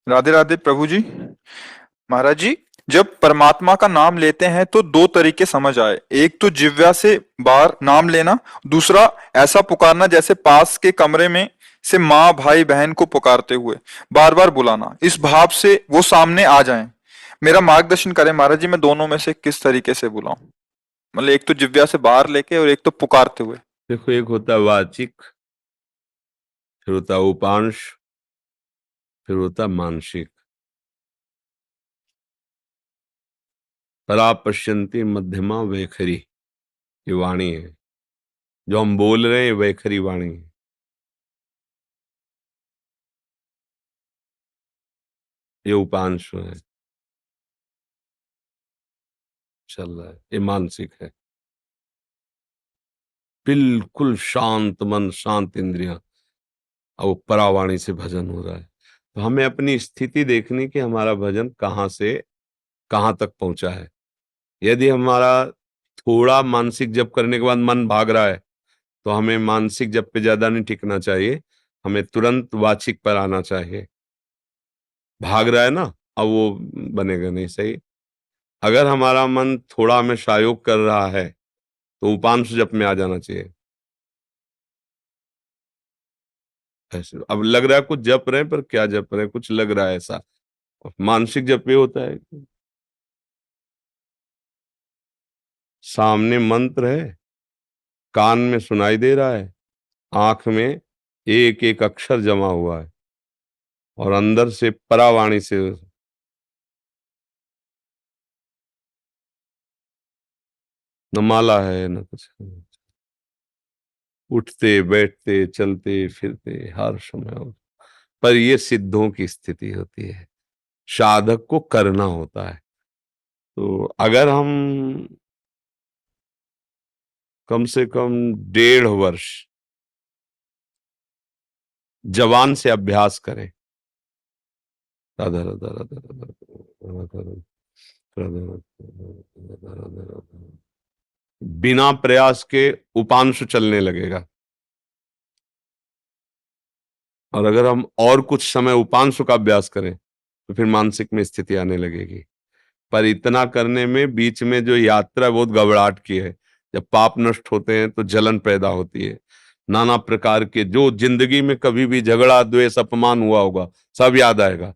राधे राधे प्रभु जी। महाराज जी, जब परमात्मा का नाम लेते हैं तो दो तरीके समझ आए। एक तो जिह्वा से बाहर नाम लेना, दूसरा ऐसा पुकारना जैसे पास के कमरे में से माँ भाई बहन को पुकारते हुए बार बार बुलाना, इस भाव से वो सामने आ जाएं। मेरा मार्गदर्शन करें महाराज जी, मैं दोनों में से किस तरीके से बुलाऊं? मतलब एक तो जिह्वा से बाहर लेके और एक तो पुकारते हुए। देखो, एक होता है वाचिक, फिर होता है उपांश, फिर होता है मानसिक। परा पश्यन्ति मध्यमा वैखरी, ये वाणी है। जो हम बोल रहे हैं वैखरी वाणी है। ये उपांश है, चल रहा है। ये मानसिक है, बिल्कुल शांत मन, शांत इंद्रियां, और वो परावाणी से भजन हो रहा है। तो हमें अपनी स्थिति देखनी कि हमारा भजन कहाँ से कहाँ तक पहुंचा है। यदि हमारा थोड़ा मानसिक जप करने के बाद मन भाग रहा है, तो हमें मानसिक जप पे ज्यादा नहीं टिकना चाहिए, हमें तुरंत वाचिक पर आना चाहिए। भाग रहा है ना, अब वो बनेगा नहीं सही। अगर हमारा मन थोड़ा हमें सहयोग कर रहा है, तो उपांश जप में आ जाना चाहिए। ऐसे अब लग रहा है कुछ जप रहे हैं, पर क्या जप रहे हैं, कुछ लग रहा है ऐसा। मानसिक जप ये होता है कि सामने मंत्र है, कान में सुनाई दे रहा है, आंख में एक एक अक्षर जमा हुआ है, और अंदर से परावाणी से न माला है न कुछ है। उठते बैठते चलते फिरते हर समय पर ये सिद्धों की स्थिति होती है, साधक को करना होता है। तो अगर हम कम से कम 1.5 वर्ष जवान से अभ्यास करें, राधा राधा राधा राधा राधा राधा राधा राधा राधा, बिना प्रयास के उपांशु चलने लगेगा। और अगर हम और कुछ समय उपांशु का अभ्यास करें, तो फिर मानसिक में स्थिति आने लगेगी। पर इतना करने में बीच में जो यात्रा बहुत घबराहट की है। जब पाप नष्ट होते हैं तो जलन पैदा होती है, नाना प्रकार के जो जिंदगी में कभी भी झगड़ा द्वेष अपमान हुआ होगा सब याद आएगा।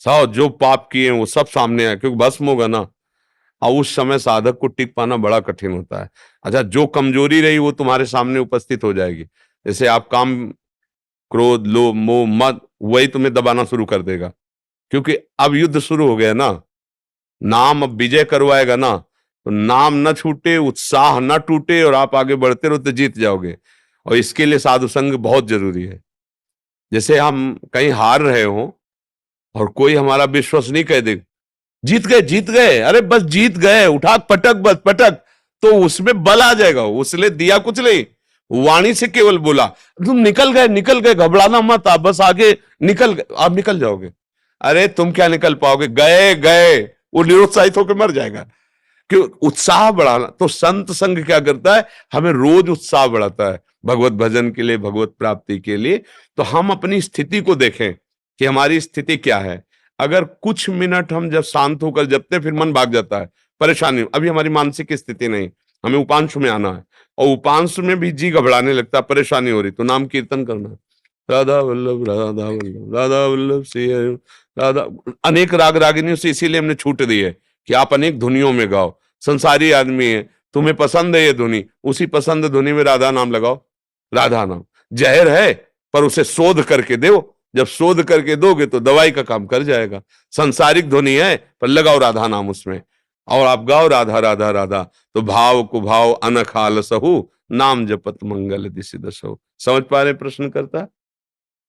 सब जो पाप किए हैं वो सब सामने आए, क्योंकि भस्म होगा ना। और उस समय साधक को टिक पाना बड़ा कठिन होता है। अच्छा, जो कमजोरी रही वो तुम्हारे सामने उपस्थित हो जाएगी। जैसे आप काम, क्रोध लोभ मोह मद, वही तुम्हें दबाना शुरू कर देगा, क्योंकि अब युद्ध शुरू हो गया ना। नाम अब विजय करवाएगा ना, तो नाम न छूटे, उत्साह न टूटे, और आप आगे बढ़ते रहो तो जीत जाओगे। और इसके लिए साधु संग बहुत जरूरी है। जैसे हम कहीं हार रहे हो और कोई हमारा विश्वसनीय कह दे जीत गए जीत गए, अरे बस जीत गए, उठा पटक बस पटक, तो उसमें बल आ जाएगा। उसने दिया कुछ नहीं, वाणी से केवल बोला तुम निकल गए, घबराना मत, आप बस आगे निकल गए, आप निकल जाओगे। अरे तुम क्या निकल पाओगे, गए गए, वो निरुत्साहित होकर मर जाएगा। क्यों? उत्साह बढ़ाना। तो संत संग क्या करता है, हमें रोज उत्साह बढ़ाता है भगवत भजन के लिए, भगवत प्राप्ति के लिए। तो हम अपनी स्थिति को देखें कि हमारी स्थिति क्या है। अगर कुछ मिनट हम जब शांत होकर जपते, फिर मन भाग जाता है, परेशानी, अभी हमारी मानसिक स्थिति नहीं, हमें उपांशु में आना है। और उपांशु में भी जी घबराने लगता है, परेशानी हो रही, तो नाम कीर्तन करना है, राधा वल्लभ राधा वल्लभ राधा वल्लभ श्री हरि राधा। अनेक राग रागिनियों से इसीलिए हमने छूट दी है कि आप अनेक धुनियों में गाओ। संसारी आदमी है, तुम्हें पसंद है ये धुनी, उसी पसंद धुनी में राधा नाम लगाओ। राधा नाम जहर है, पर उसे शोध करके दो। जब शोध करके दोगे तो दवाई का काम कर जाएगा। संसारिक ध्वनि है, पर लगाओ राधा नाम उसमें, और आप गाओ राधा राधा राधा, तो भाव को भाव अनखाल सहु, नाम जपत मंगल दिशि दशहु। समझ पा रहे प्रश्न करता?